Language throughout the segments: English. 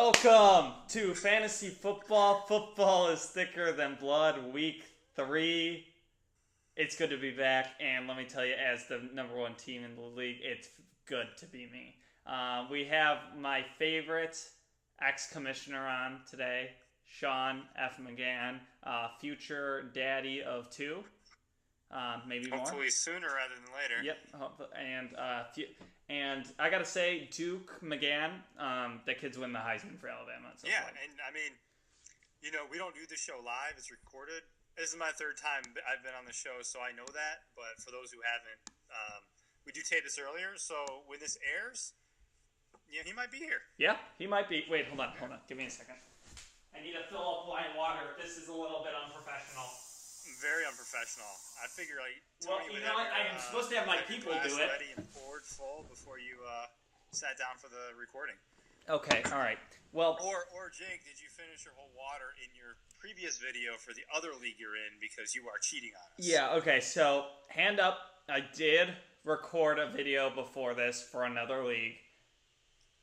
Welcome to Fantasy Football. Football is thicker than blood. Week 3. It's good to be back, and let me tell you, as the number 1 team in the league, it's good to be me. We have my favorite ex-commissioner on today, Sean F. McGann, future daddy of 2. Maybe more. Hopefully sooner rather than later. Yep. And I gotta say, Duke McGann, the kids win the Heisman for Alabama. Yeah, and I mean, we don't do the show live; it's recorded. This is my 3rd time I've been on the show, so I know that. But for those who haven't, we do tape this earlier, so when this airs, he might be here. Yeah, he might be. Wait, hold on. Give me a second. I need to fill up my water. This is a little bit unprofessional. Very unprofessional. I figure I am supposed to have my people do it. Ready and poured full before you sat down for the recording. Okay, all right. Well, or Jake, did you finish your whole water in your previous video for the other league you're in because you are cheating on us? Yeah. Okay. So hand up. I did record a video before this for another league,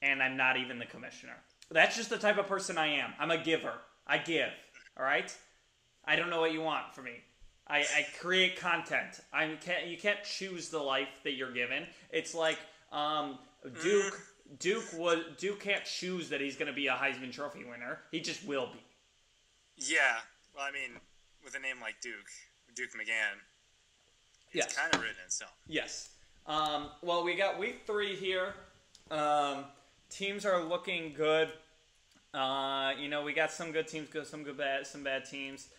and I'm not even the commissioner. That's just the type of person I am. I'm a giver. I give. All right. I don't know what you want from me. I create content. You can't choose the life that you're given. It's like Duke can't choose that he's going to be a Heisman Trophy winner. He just will be. Yeah. Well, I mean, with a name like Duke McGann, it's kind of written in stone. Yes. Well, we got week 3 here. Teams are looking good. We got some good teams, some bad teams.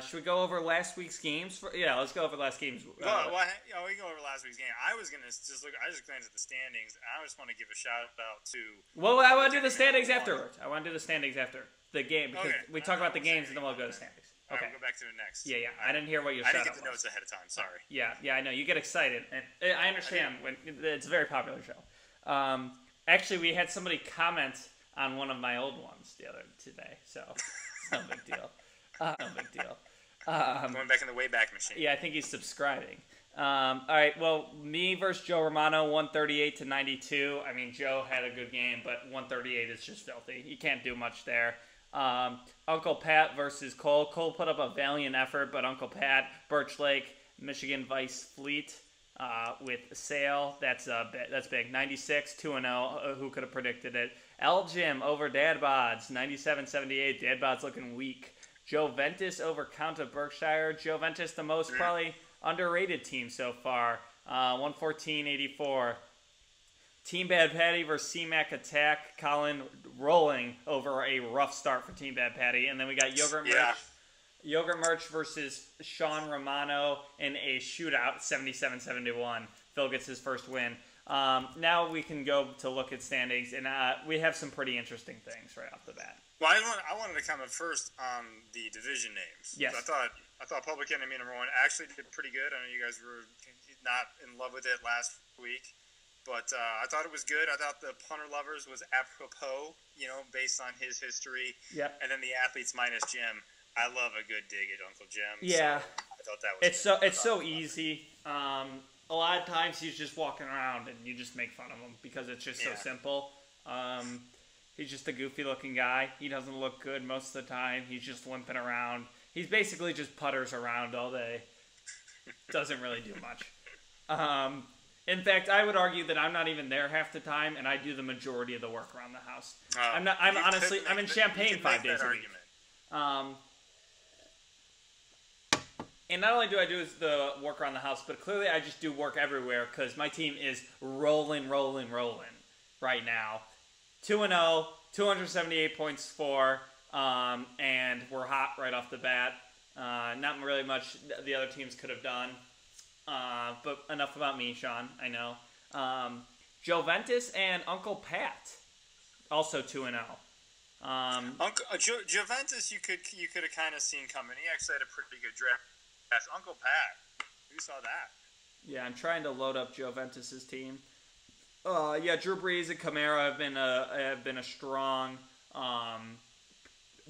Should we go over last week's games? Let's go over last games. We can go over last week's game. I was gonna I just glanced at the standings, and I just want to give a shout out to. Well, I want to do the standings afterwards. I want to do the standings after the game because we talk about the games and then we'll go to standings. Okay. We'll go back to it next. Yeah. I didn't hear what your I shout didn't out get the was. notes ahead of time. Sorry. Yeah. I know you get excited, and I understand when it's a very popular show. Actually, we had somebody comment on one of my old ones today, so it's no big deal. No big deal. Going back in the Wayback Machine. Yeah, I think he's subscribing. All right, well, me versus Joe Romano, 138-92. I mean, Joe had a good game, but 138 is just filthy. You can't do much there. Uncle Pat versus Cole. Cole put up a valiant effort, but Uncle Pat, Birch Lake, Michigan Vice Fleet with Sale. That's big. 96, 2-0. Who could have predicted it? L Jim over Dad Bods, 97-78. Dad Bods looking weak. Joe Ventus over Count of Berkshire. Joe Ventus, the most probably underrated team so far. 114-84. Team Bad Patty versus C-Mac Attack. Colin rolling over a rough start for Team Bad Patty. And then we got Yogurt Merch versus Sean Romano in a shootout, 77-71. Phil gets his first win. Now we can go to look at standings, and we have some pretty interesting things right off the bat. Well, I wanted to comment first on the division names. Yes. I thought Public Enemy number 1 actually did pretty good. I know you guys were not in love with it last week, but I thought it was good. I thought the Punter Lovers was apropos, based on his history. Yep. And then the Athletes minus Jim. I love a good dig at Uncle Jim. Yeah. So I thought that was it's so easy. A lot of times he's just walking around and you just make fun of him because it's just so simple. He's just a goofy-looking guy. He doesn't look good most of the time. He's just limping around. He's basically just putters around all day. Doesn't really do much. In fact, I would argue that I'm not even there half the time, and I do the majority of the work around the house. I'm in Champaign 5 days a week. And not only do I do the work around the house, but clearly I just do work everywhere because my team is rolling right now. 2-0, 278 points for, and we're hot right off the bat. Not really much the other teams could have done. But enough about me, Sean. I know. Joe Ventus and Uncle Pat, also 2-0. Juventus, you could have kind of seen coming. He actually had a pretty good draft. That's Uncle Pat. Who saw that? Yeah, I'm trying to load up Joe Ventus's team. Drew Brees and Kamara have been a strong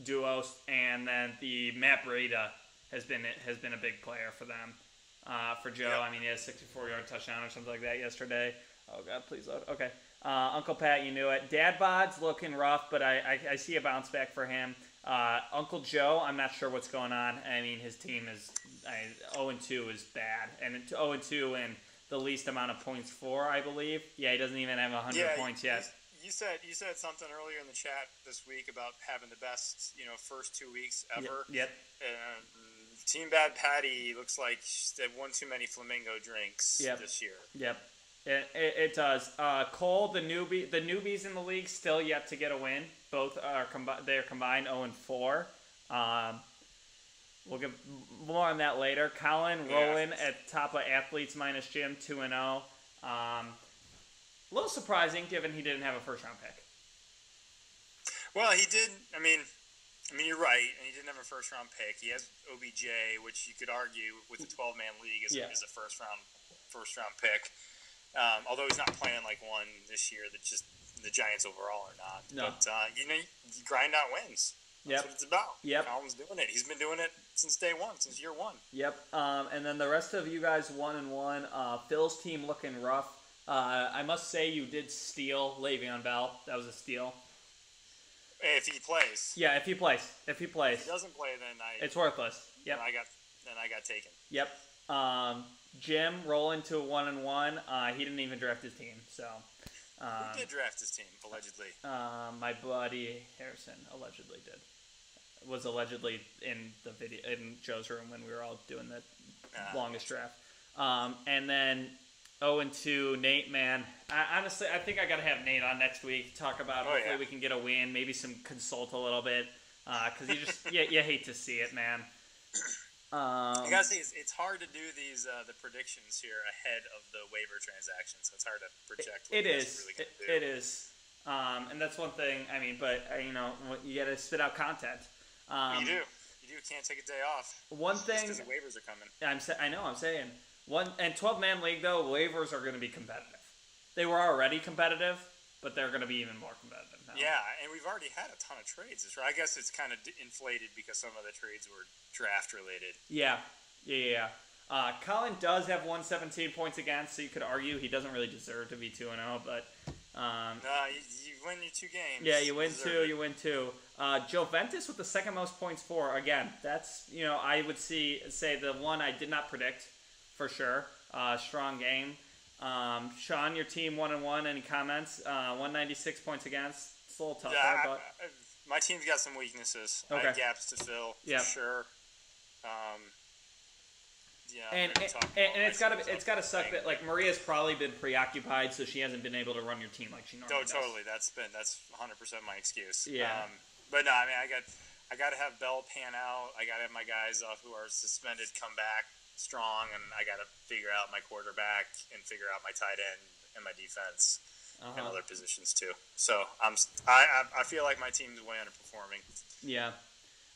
duo, and then the Matt Breida has been a big player for them. For Joe, I mean, he had a 64-yard touchdown or something like that yesterday. Oh God, please load. Okay. Uncle Pat, you knew it. Dad Bod's looking rough, but I see a bounce back for him. Uncle Joe, I'm not sure what's going on. I mean, his team is 0-2 is bad, and 0-2 in the least amount of points for, I believe. Yeah, he doesn't even have 100 points yet. You said something earlier in the chat this week about having the best first 2 weeks ever. Yep. Team Bad Patty looks like they've won too many flamingo drinks this year. Yep. It does. Cole, the newbies in the league, still yet to get a win. Both are they're combined 0-4. We'll get more on that later. Colin rolling at top of athletes minus Jim 2-0. A little surprising given he didn't have a first round pick. Well, he did. I mean, you're right, and he didn't have a first round pick. He has OBJ, which you could argue with the 12-man league is a first round pick. Although he's not playing like one this year, that just the Giants overall are not. No. But you grind out wins. That's what it's about. Yep. Colin's doing it. He's been doing it since day one, since year one. Yep. And then the rest of you guys 1-1. Phil's team looking rough. I must say you did steal Le'Veon Bell. That was a steal. If he plays. Yeah, if he plays. If he doesn't play, then it's worthless. Yep. Then I got taken. Yep. Jim rolling to a 1-1. He didn't even draft his team, so. Who did draft his team allegedly? My buddy Harrison allegedly did. Was allegedly in the video in Joe's room when we were all doing the longest draft. And then 0-2 Nate, man. Honestly, I think I gotta have Nate on next week. Talk about hopefully we can get a win, maybe some consult a little bit, because you just you hate to see it, man. You gotta see, it's hard to do these the predictions here ahead of the waiver transaction, so it's hard to project. It is, and that's one thing. I mean, but you gotta spit out content. You do. Can't take a day off. One thing. Just because the waivers are coming. I'm saying 12-man league though, waivers are going to be competitive. They were already competitive, but they're going to be even more competitive now. Yeah, and we've already had a ton of trades. I guess it's kind of inflated because some of the trades were draft related. Yeah. Colin does have 117 points against, so you could argue he doesn't really deserve to be 2-0, but. You win your 2 games. Yeah, you win two. Joe Ventus with the second most points for. Again, that's I would say the one I did not predict for sure. Strong game. Sean, your team 1-1. Any comments? 196 points against. It's a little tough there, but my team's got some weaknesses. Okay. I have gaps to fill for sure. And it's gotta suck that like Maria's probably been preoccupied, so she hasn't been able to run your team like she normally does. Totally. That's 100% my excuse. Yeah. But no, I mean I got to have Bell pan out. I got to have my guys who are suspended come back strong, and I got to figure out my quarterback and figure out my tight end and my defense and other positions too. So I feel like my team's way underperforming. Yeah.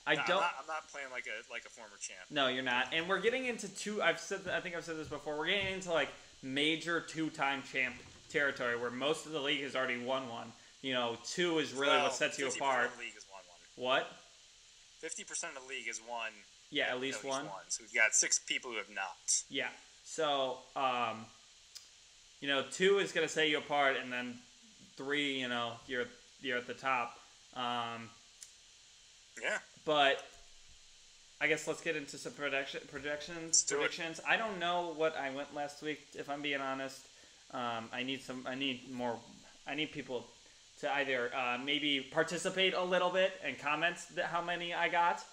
I'm not playing like a former champ. No, you're not. And we're getting into I think I've said this before. We're getting into like major 2-time champ territory where most of the league has already won one. 2 is really what sets you apart. 50% of the league has won one. What? 50% of the league has won. Yeah, at least one. So we've got 6 people who have not. Yeah. So 2 is gonna set you apart, and then 3, you're at the top. Yeah. But I guess let's get into some predictions. I don't know what I went last week, if I'm being honest. I need people to either maybe participate a little bit and comment how many I got,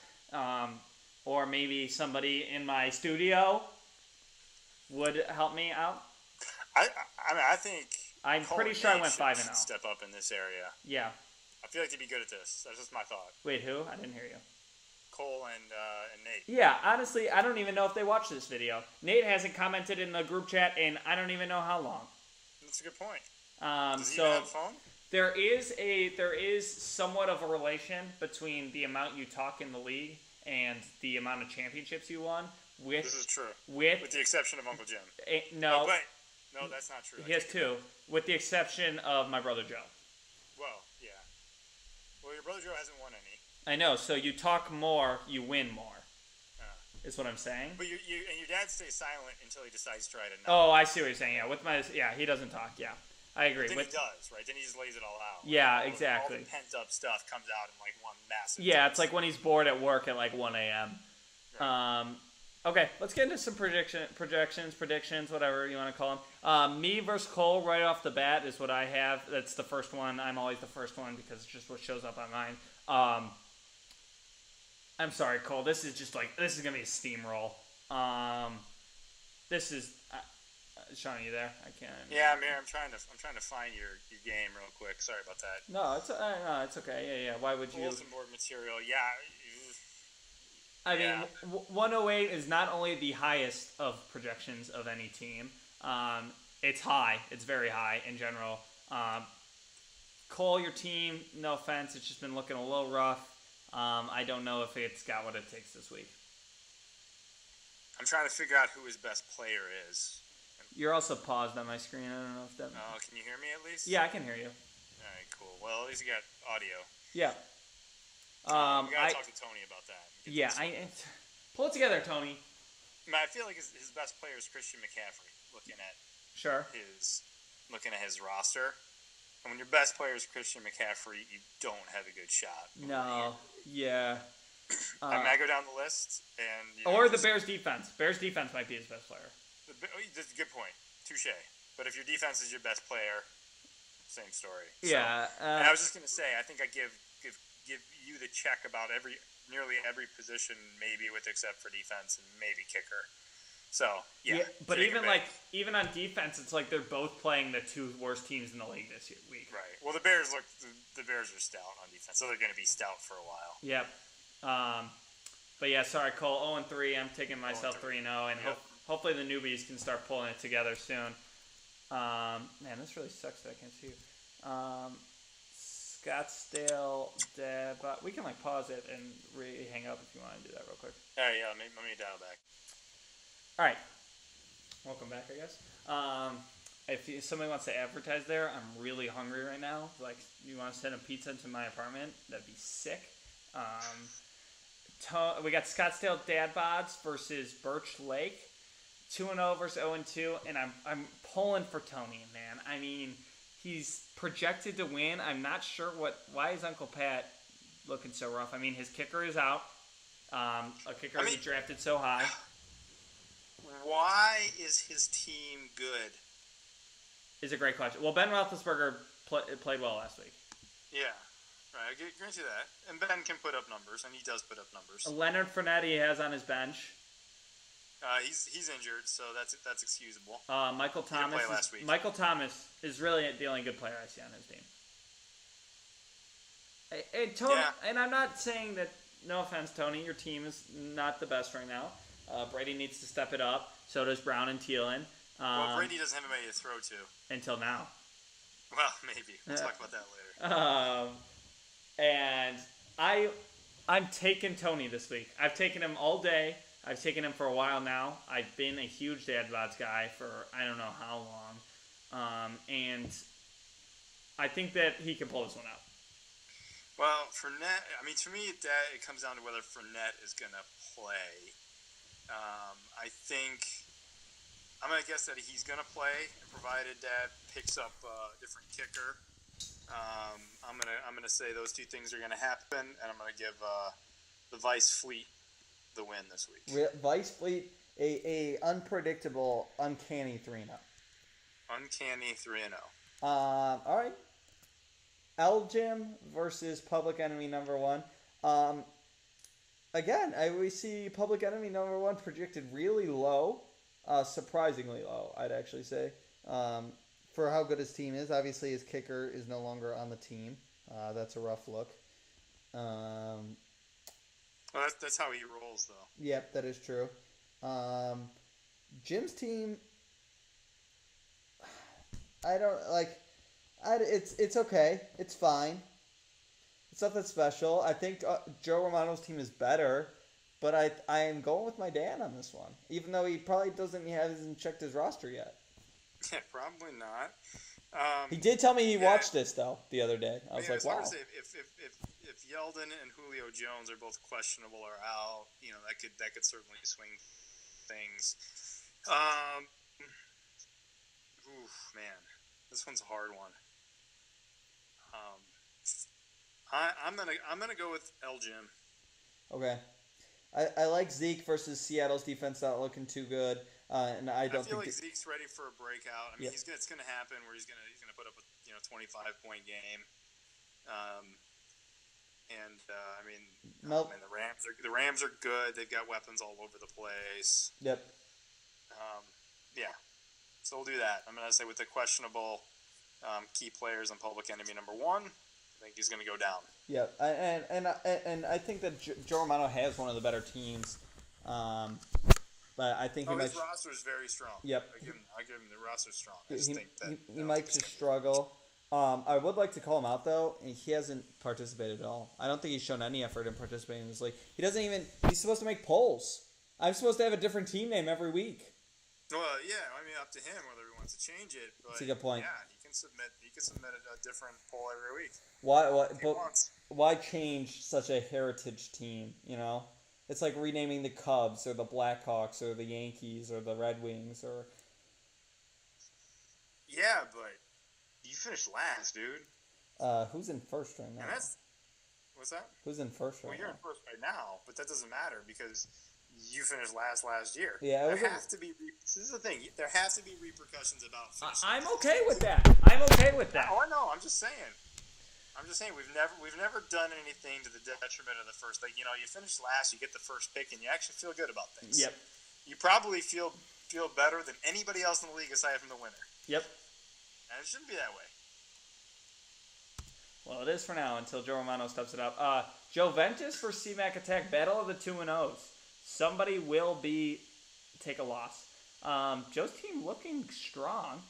or maybe somebody in my studio would help me out. I think I'm pretty sure I went 5-0. Step up in this area. Yeah. I feel like they'd be good at this. That's just my thought. Wait, who? I didn't hear you. Cole and Nate. Yeah, honestly, I don't even know if they watched this video. Nate hasn't commented in the group chat in I don't even know how long. That's a good point. Does he have a phone? There is somewhat of a relation between the amount you talk in the league and the amount of championships you won. This is true. With the exception of Uncle Jim. No. Oh, wait. No, that's not true. He has 2, with the exception of my brother Joe. Well, yeah. Well, your brother Joe hasn't won any. I know, so you talk more, you win more. is what I'm saying. But and your dad stays silent until he decides to try to not. Oh, I see what you're saying. Yeah, he doesn't talk. Yeah, I agree. Then he does, right? Then he just lays it all out. Yeah, exactly. All the pent up stuff comes out in like one massive. Yeah, it's like when he's bored at work at like 1 a.m. Right. Okay, let's get into some predictions, whatever you want to call them. Me versus Cole right off the bat is what I have. That's the first one. I'm always the first one because it's just what shows up on mine. I'm sorry, Cole. This is gonna be a steamroll. This is Sean, are you there? I can't. Yeah, Amir, I'm trying to find your game real quick. Sorry about that. No, it's okay. Yeah. Why would you? Bulletin board material. Yeah. I mean, 108 is not only the highest of projections of any team. It's high. It's very high in general. Cole, your team, no offense, it's just been looking a little rough. I don't know if it's got what it takes this week. I'm trying to figure out who his best player is. You're also paused on my screen. I don't know if that... Oh, can you hear me at least? Yeah, I can hear you. All right, cool. Well, at least you got audio. Yeah. We gotta talk to Tony about that. Yeah, pull it together, Tony. I feel like his best player is Christian McCaffrey. Looking at his roster, and when your best player is Christian McCaffrey, you don't have a good shot. No. Yeah. I go down the list, and or the Bears defense. Bears defense might be his best player. That's a good point. Touche. But if your defense is your best player, same story. Yeah. And I was just gonna say, I think I give you the check about nearly every position, maybe with except for defense and maybe kicker. So yeah. But even on defense, it's like they're both playing the two worst teams in the league this week. Right. Well, the Bears are stout on defense, so they're going to be stout for a while. Yep. But yeah, sorry, Cole. 0-3. I'm taking myself 3-0, and hopefully the newbies can start pulling it together soon. Man, this really sucks that I can't see you. Scottsdale, we can pause it and hang up if you want to do that real quick. All right, yeah, let me dial back. All right, welcome back, I guess. If somebody wants to advertise there, I'm really hungry right now. Like, you want to send a pizza to my apartment? That'd be sick. We got Scottsdale Dad Bods versus Birch Lake, 2-0 versus 0-2, and I'm pulling for Tony, man. I mean, he's projected to win. I'm not sure why is Uncle Pat looking so rough. I mean, his kicker is out. A kicker he drafted so high. Why is his team good? Is a great question. Well, Ben Roethlisberger played well last week. Yeah, right. I grant you that. And Ben can put up numbers, and he does put up numbers. Leonard Fournette he has on his bench. He's injured, so that's excusable. Michael Thomas. He didn't play last week. Michael Thomas is really the only good player I see on his team. Tony, and I'm not saying that. No offense, Tony. Your team is not the best right now. Brady needs to step it up. So does Brown and Thielen. Well, Brady doesn't have anybody to throw to. Until now. Well, maybe. We'll talk about that later. And I'm taking Tony this week. I've taken him all day. I've taken him for a while now. I've been a huge Dad Bods guy for I don't know how long. And I think that he can pull this one out. Well, Fournette, to me, it comes down to whether Fournette is going to play. I think I'm going to guess that he's going to play, provided Dad picks up a different kicker. I'm going to say those two things are going to happen, and I'm going to give the Vice Fleet the win this week. Vice Fleet, a unpredictable, uncanny 3-0. Uncanny 3-0. All right. Elgin versus Public Enemy number 1. Again, we see Public Enemy number 1 projected really low, surprisingly low, I'd actually say, for how good his team is. Obviously, his kicker is no longer on the team. That's a rough look. Well, that's how he rolls, though. Yep, that is true. Jim's team, I don't like. It's okay. It's fine. It's nothing special. I think Joe Romano's team is better, but I am going with my dad on this one, even though he probably hasn't checked his roster yet. Yeah, probably not. He did tell me he watched this though the other day. I was like, wow. If Yeldon and Julio Jones are both questionable or out, that could certainly swing things. Man, this one's a hard one. I'm gonna go with Jim. Okay. I like Zeke versus Seattle's defense not looking too good, and I don't feel think like Zeke's ready for a breakout. I mean, Yep. it's gonna happen where he's gonna put up a 25-point game. Nope. The Rams are good. They've got weapons all over the place. Yep. Yeah. So we'll do that. I'm gonna say with the questionable key players on public enemy number 1, I think he's gonna go down. Yep. And I think that Joe Romano has one of the better teams. But I think his roster is very strong. Yep. I give him the roster's strong. He might just struggle. I would like to call him out though, and he hasn't participated at all. I don't think he's shown any effort in participating in this league. He doesn't even. He's supposed to make polls. I'm supposed to have a different team name every week. Well, yeah. I mean, up to him whether he wants to change it. But that's a good point. Yeah, he can submit a different poll every week. Why change such a heritage team? It's like renaming the Cubs or the Blackhawks or the Yankees or the Red Wings or. Yeah, but you finished last, dude. Who's in first right now? And what's that? Who's in first right now? Well, you're in first right now, but that doesn't matter because you finished last year. Yeah, this is the thing. There has to be repercussions about finishing. I'm okay with that. Oh, I know. I'm just saying. We've never done anything to the detriment of the first. Like, you finish last, you get the first pick, and you actually feel good about things. Yep. You probably feel better than anybody else in the league aside from the winner. Yep. And it shouldn't be that way. Well, it is for now until Joe Romano steps it up. Joe Ventus for C-Mac Attack, battle of the 2-0s. Somebody will take a loss. Joe's team looking strong.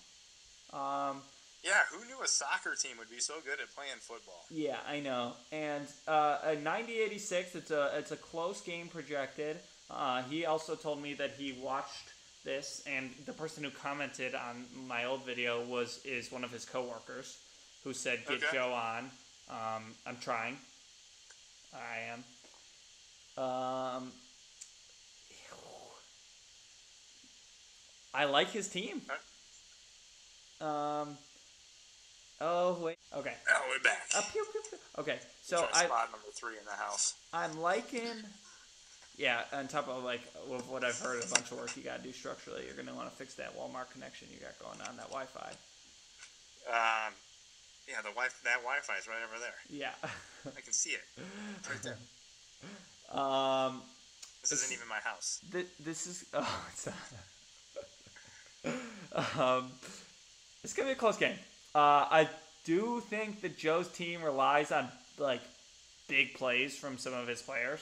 Yeah, who knew a soccer team would be so good at playing football? Yeah, I know. And a 90-86, it's a close game projected. He also told me that he watched this, and the person who commented on my old video is one of his coworkers who said, "Get Joe on." I'm trying. I am. I like his team. Oh, wait. Okay. Oh, we're back. Pew, pew, pew. Okay, so spot number 3 in the house. I'm liking... Yeah, on top of, with what I've heard, a bunch of work you got to do structurally. You're going to want to fix that Walmart connection you got going on, that Wi-Fi. Yeah, that Wi-Fi is right over there. Yeah. I can see it. It's right there. This isn't even my house. This is... Oh, it's it's going to be a close game. I do think that Joe's team relies on, big plays from some of his players.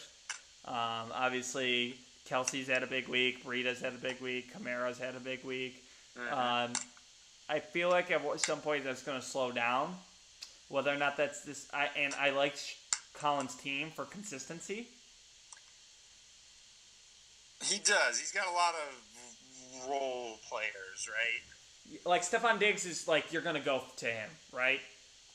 Obviously, Kelsey's had a big week. Breida's had a big week. Kamara's had a big week. Mm-hmm. I feel like at some point that's going to slow down. Whether or not that's this... I like Colin's team for consistency. He does. He's got a lot of role players, right? Like, Stephon Diggs is, you're going to go to him, right?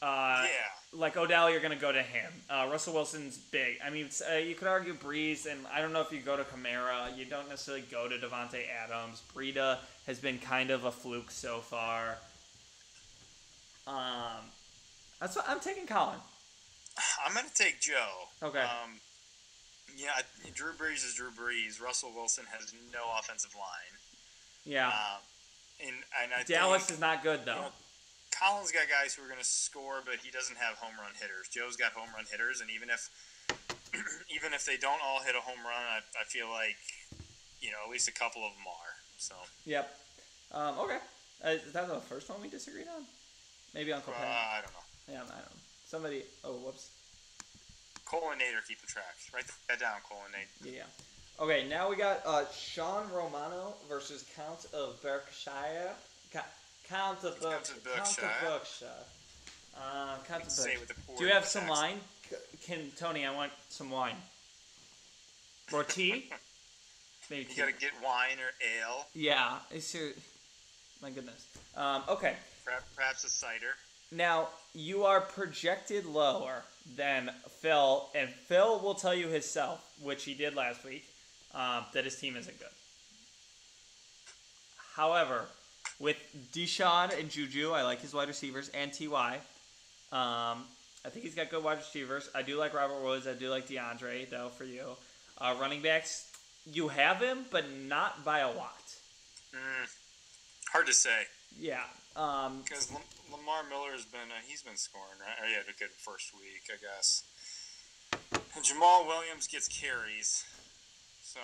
Yeah. Like Odell, you're going to go to him. Russell Wilson's big. I mean, you could argue Breeze, and I don't know if you go to Kamara. You don't necessarily go to Devontae Adams. Breida has been kind of a fluke so far. That's what I'm taking Colin. I'm going to take Joe. Okay. Drew Brees is Drew Brees. Russell Wilson has no offensive line. Yeah. And I Dallas think, is not good, though. Colin's got guys who are going to score, but he doesn't have home run hitters. Joe's got home run hitters, and even if they don't all hit a home run, I feel like at least a couple of them are. So. Yep. Okay. Is that the first one we disagreed on? Maybe Uncle Pat. I don't know. Yeah, I don't know. Somebody. Oh, whoops. Cole and Nate are keeping track. Write that down, Cole and Nate. Yeah. Okay, now we got Sean Romano versus Count of Berkshire. Count of Berkshire. Do you have some wine? Tony, I want some wine. Or tea? Maybe tea. You gotta get wine or ale. Yeah, my goodness. Okay. Perhaps a cider. Now, you are projected lower than Phil, and Phil will tell you himself, which he did last week, that his team isn't good. However, with Deshaun and Juju, I like his wide receivers, and T.Y. I think he's got good wide receivers. I do like Robert Woods. I do like DeAndre, though, for you. Running backs, you have him, but not by a lot. Hard to say. Yeah. Because Lamar Miller's he's been scoring, right? He had a good first week, I guess. And Jamal Williams gets carries. So,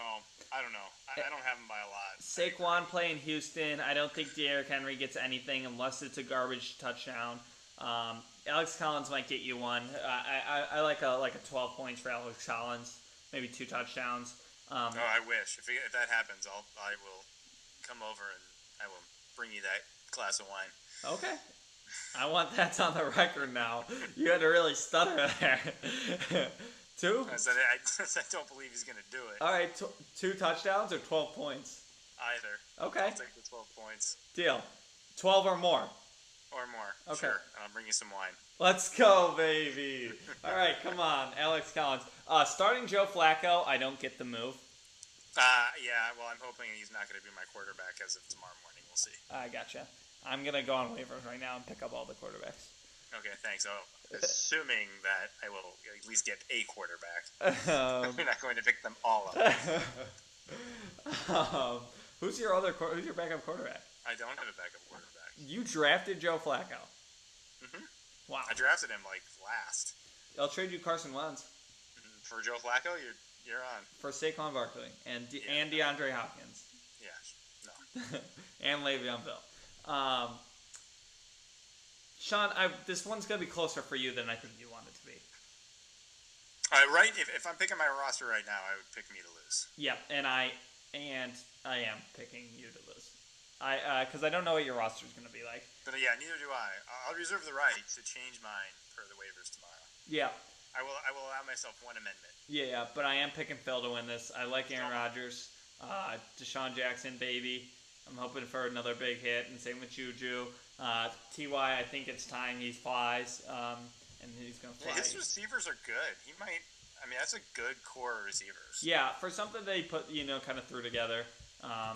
I don't know. I don't have him by a lot. Saquon playing Houston. I don't think Derrick Henry gets anything unless it's a garbage touchdown. Alex Collins might get you one. I like a 12 points for Alex Collins. Maybe 2 touchdowns. I wish. If that happens, I will come over and I will bring you that glass of wine. Okay. I want that on the record now. You had to really stutter there. 2? I said I don't believe he's going to do it. All right, 2 touchdowns or 12 points? Either. Okay. I'll take the 12 points. Deal. 12 or more. Or more. Okay. Sure. And I'll bring you some wine. Let's go, baby. All right, come on, Alex Collins. Starting Joe Flacco, I don't get the move. Yeah, well, I'm hoping he's not going to be my quarterback as of tomorrow morning. We'll see. I gotcha. I'm going to go on waivers right now and pick up all the quarterbacks. Okay, thanks. Assuming that I will at least get a quarterback. We're not going to pick them all up. Who's your backup quarterback? I don't have a backup quarterback. You drafted Joe Flacco. Mm-hmm. Wow. I drafted him last. I'll trade you Carson Wentz. For Joe Flacco, you're on. For Saquon Barkley and DeAndre Hopkins. Yeah, no. And Le'Veon Bell. Sean, this one's going to be closer for you than I think you want it to be. Right? If I'm picking my roster right now, I would pick me to lose. Yep, and I am picking you to lose. Because I don't know what your roster is going to be like. But yeah, neither do I. I'll reserve the right to change mine per the waivers tomorrow. Yeah. I will allow myself one amendment. Yeah, but I am picking Phil to win this. I like Aaron Rodgers, Deshaun Jackson, baby. I'm hoping for another big hit, and same with Juju. T.Y., I think it's time he flies, and he's going to fly. Yeah, his receivers are good. That's a good core of receivers. Yeah, for something they put, kind of threw together. Yeah.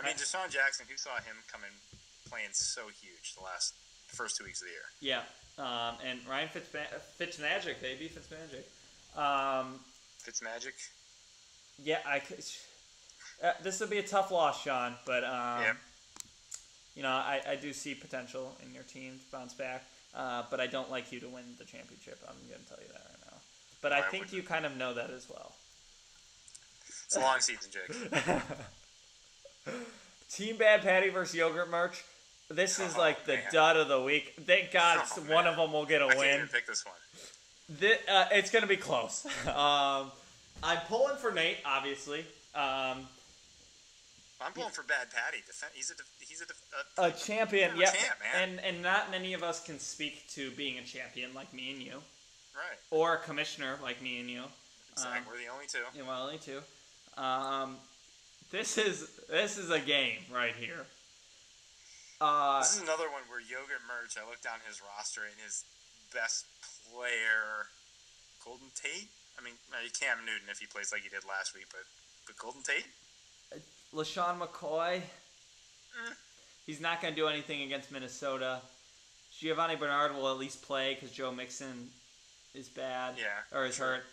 Deshaun Jackson, who saw him playing so huge the first 2 weeks of the year? Yeah, and Ryan Fitzmagic, baby, Fitzmagic. Fitzmagic? Yeah, this would be a tough loss, Sean, but I do see potential in your team to bounce back, but I don't like you to win the championship. I'm going to tell you that right now. But I think you kind of know that as well. It's a long season, Jake. Team Bad Patty versus Yogurt Merch. This is the dud of the week. Thank God one of them will get a win. I can't even pick this one. It's going to be close. I'm pulling for Nate, obviously. I'm pulling for Bad Patty. He's a champion. Yeah, champ, man. And not many of us can speak to being a champion like me and you. Right. Or a commissioner like me and you. Exactly. We're the only two. Yeah, well, only two. This is a game right here. This is another one where Yogurt Merch, I looked down his roster and his best player, Golden Tate? Cam Newton if he plays like he did last week, but Golden Tate? LaShawn McCoy. He's not going to do anything against Minnesota. Giovanni Bernard will at least play because Joe Mixon is bad or is hurt.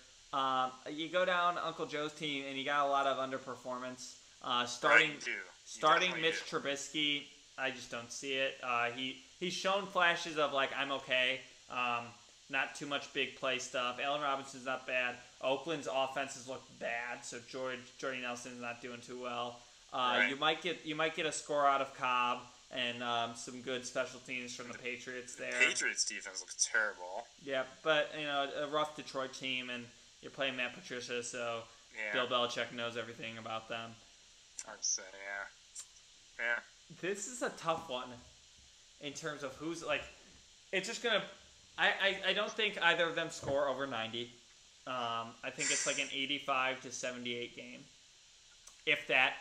You go down Uncle Joe's team and you got a lot of underperformance. Starting Mitch Trubisky, I just don't see it. He's shown flashes of I'm okay. Not too much big play stuff. Allen Robinson's not bad. Oakland's offenses look bad, so Jordy Nelson's not doing too well. Right. You might get a score out of Cobb and some good special teams from the Patriots there. The Patriots defense looks terrible. Yeah, but a rough Detroit team, and you're playing Matt Patricia, so Bill Belichick knows everything about them. Hard to say, yeah. This is a tough one in terms of who's it's just gonna. I don't think either of them score over 90. I think it's an 85-78 game, if that.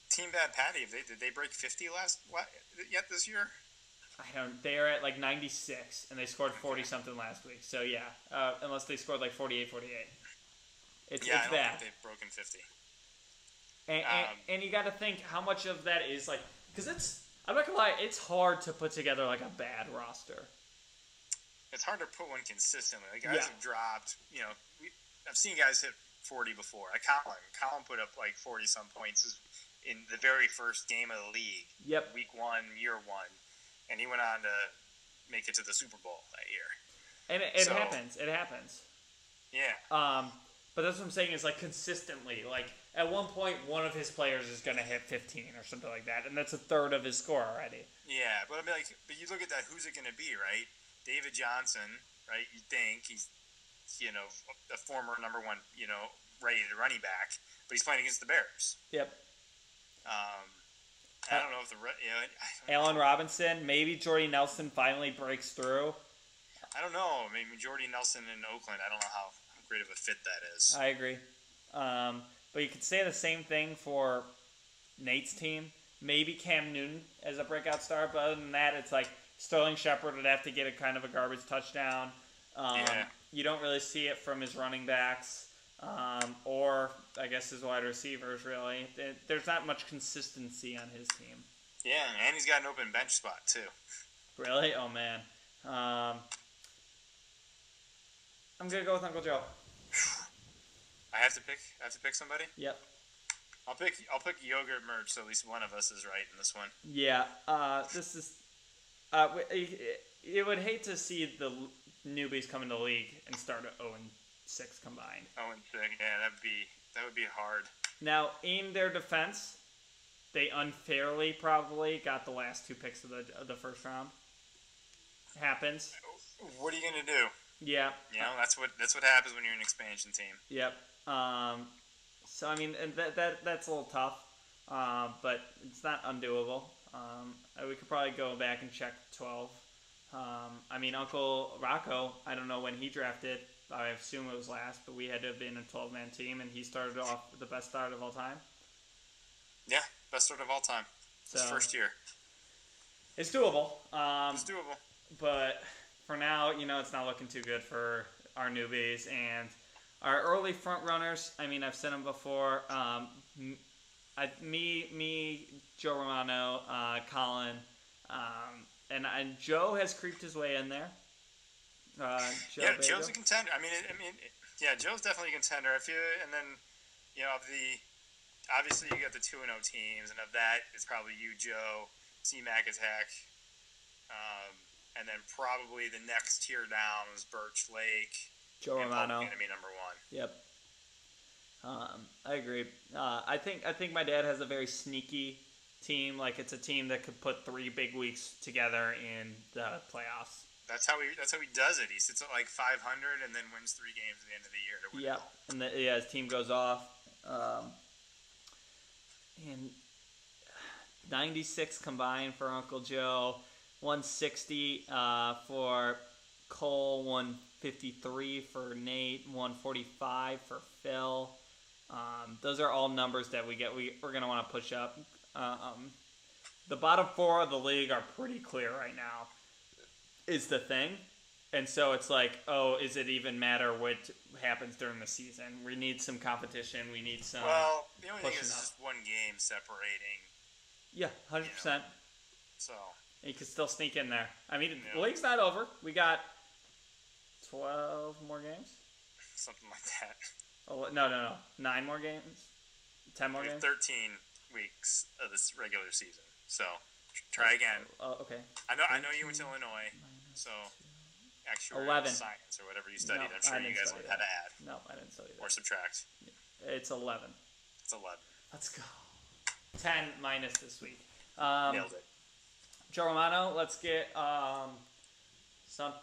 Team Bad Patty, did they break 50 yet this year? They're at like 96, and they scored 40 something last week. So yeah, unless they scored like 48, 48. It's I don't bad. think they've broken 50. And you got to think how much of that is like, because I'm not gonna lie, it's hard to put together like a bad roster. It's hard to put one consistently. Like guys have dropped. I've seen guys hit 40 before. Like Colin put up like 40 some points in the very first game of the league. Yep. Week 1, year 1, and he went on to make it to the Super Bowl that year. And it happens. It happens. Yeah. But that's what I'm saying is like consistently. Like at one point, one of his players is going to hit 15 or something like that, and that's a third of his score already. Yeah, but I mean, but you look at that. Who's it going to be, right? David Johnson, right? You think he's, a former number 1, rated running back, but he's playing against the Bears. Yep. I don't know if Allen Robinson, maybe Jordy Nelson finally breaks through. I don't know. I mean, Jordy Nelson in Oakland, I don't know how great of a fit that is. I agree. But you could say the same thing for Nate's team. Maybe Cam Newton as a breakout star, but other than that, it's like Sterling Shepard would have to get a kind of a garbage touchdown. You don't really see it from his running backs or, I guess, his wide receivers, really. There's not much consistency on his team. Yeah, and he's got an open bench spot, too. Really? Oh, man. I'm going to go with Uncle Joe. I have to pick somebody? Yep. I'll pick yogurt merch, so at least one of us is right in this one. Yeah. This is... you would hate to see the newbies come into the league and start at 0-6 combined. 0-6, yeah, that would be hard. Now, in their defense, they unfairly probably got the last 2 picks of the first round. Happens. What are you gonna do? Yeah. That's what happens when you're an expansion team. Yep. So I mean, that's a little tough, but it's not undoable. We could probably go back and check 12. I mean, Uncle Rocco, I don't know when he drafted. I assume it was last, but we had to have been a 12-man team, and he started off the best start of all time. Yeah, best start of all time. So, his first year. It's doable. It's doable. But for now, it's not looking too good for our newbies. And our early front runners, I mean, I've said them before. Me, Joe Romano, Colin, and Joe has creeped his way in there. Joe's a contender. Joe's definitely a contender. And then, obviously you got the 2-0 teams, and of that, it's probably you, Joe, C-Mac Attack, and then probably the next tier down is Birch Lake. Joe Romano. Going to be number 1. Yep. I agree. I think my dad has a very sneaky team. Like, it's a team that could put 3 big weeks together in the playoffs. That's how he does it. He sits at like 500 and then wins 3 games at the end of the year to win it all. And his team goes off. And 96 combined for Uncle Joe, 160 for Cole, 153 for Nate, 145 for Phil. Those are all numbers that we're going to want to push up. The bottom 4 of the league are pretty clear right now, is the thing. And so it's like, is it even matter what happens during the season? We need some competition. We need some. Well, the only thing is just one game separating. Yeah, 100%. So you can still sneak in there. I mean, the league's not over. We got 12 more games. Something like that. Oh no, 9 more games. 10 more games. 13 weeks of this regular season. So try again. Okay. I know you went to Illinois, so actually 11 science or whatever you studied. No, I'm sure you guys learned how to add. No, I didn't study that. Or subtract. It's 11. It's 11. Let's go. 10 minus this week. Nailed it. Joe Romano, let's get something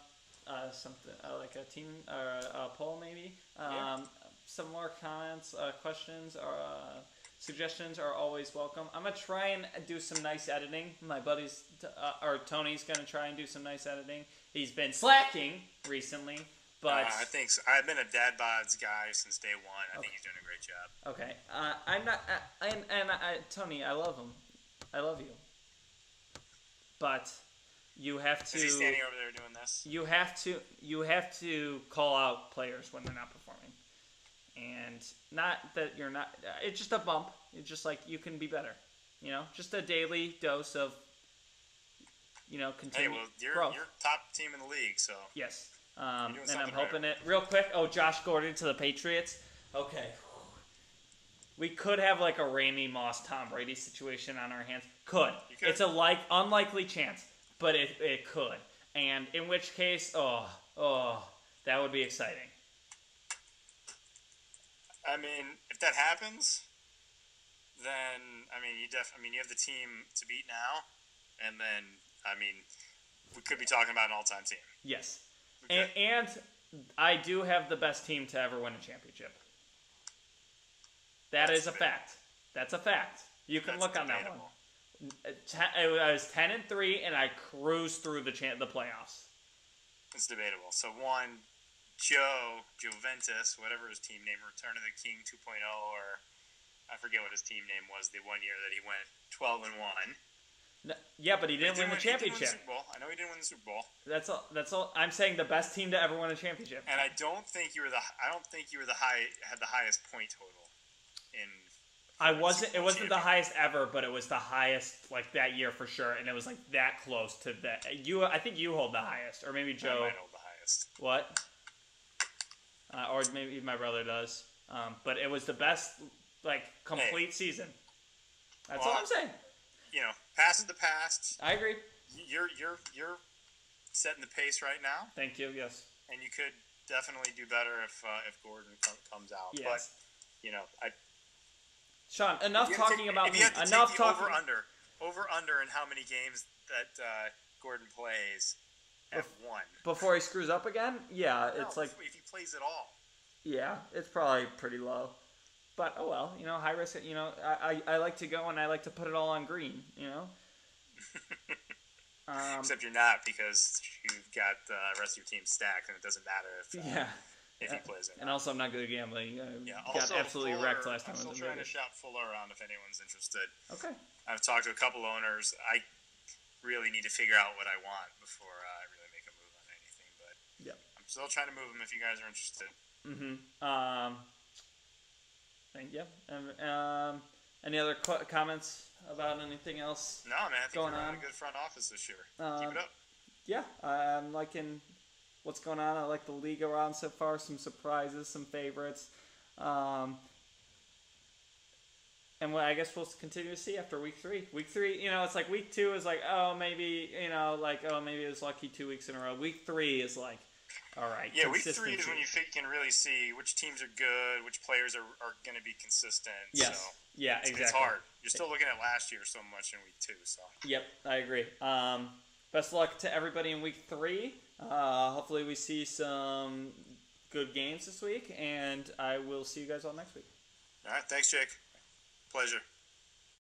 like a team or a poll maybe. Some more comments, questions, or suggestions are always welcome. I'm gonna try and do some nice editing. My buddy's or Tony's gonna try and do some nice editing. He's been slacking recently, but I think so. I've been a dad bods guy since day one. I think he's doing a great job. Okay, I'm not. Tony, I love him. I love you. But You have to. Is he standing over there doing this? You have to call out players when they're not performing, and not that you're not. It's just a bump. It's just like you can be better. Just a daily dose of. Continue. Hey, well, growth. you're top team in the league, so. Yes. And I'm something hoping right. it real quick. Oh, Josh Gordon to the Patriots. Okay. We could have like a Randy Moss, Tom Brady situation on our hands. Could. It's a unlikely chance, but it could. And in which case, that would be exciting. I mean, if that happens, then you have the team to beat now, and then we could be talking about an all-time team. Yes. And I do have the best team to ever win a championship. That's a fact. That's a fact. You can look on that one. I was 10-3, and I cruised through the playoffs. It's debatable. So Juventus, whatever his team name, Return of the King 2.0, or I forget what his team name was the one year that he went 12-1. No, yeah, but he didn't win the championship. He didn't win the Super Bowl. I know he didn't win the Super Bowl. That's all. I'm saying the best team to ever win a championship. And I don't think you were had the highest point total in. It wasn't the highest ever, but it was the highest like that year for sure, and it was like that close to that. I think you hold the highest, or maybe Joe. I might hold the highest. What? Or maybe my brother does. But it was the best like complete season. That's all I'm saying. Past is the past. I agree. You're setting the pace right now. Thank you. Yes. And you could definitely do better if Gordon comes out. Yes. But Sean, enough talking about me. Enough talking. Over under in how many games that Gordon plays at one before he screws up again. Yeah, it's like if he plays at all. Yeah, it's probably pretty low. But oh well, high risk. I like to go and I like to put it all on green. Except you're not, because you've got the rest of your team stacked, and it doesn't matter if he plays it. And also, I'm not good at gambling. Got Also, absolutely wrecked last time. I'm still trying to shop Fuller around if anyone's interested. Okay. I've talked to a couple owners. I really need to figure out what I want before I really make a move on anything. But I'm still trying to move them if you guys are interested. Mm-hmm. Thank you. Any other comments about anything else? No, man. I think going we're on a good front office this year. Keep it up. Yeah, I'm liking what's going on. I like the league around so far. Some surprises, some favorites. And I guess we'll continue to see after week 3. Week 3, it's like week 2 is like, maybe it was lucky 2 weeks in a row. Week 3 is like, all right. Yeah, week 3 is when you can really see which teams are good, which players are going to be consistent. Yes. So yeah, exactly. It's hard. You're still looking at last year so much in week 2. So. Yep, I agree. Best of luck to everybody in week 3. Hopefully we see some good games this week, and I will see you guys all next week. All right. Thanks, Jake. Pleasure.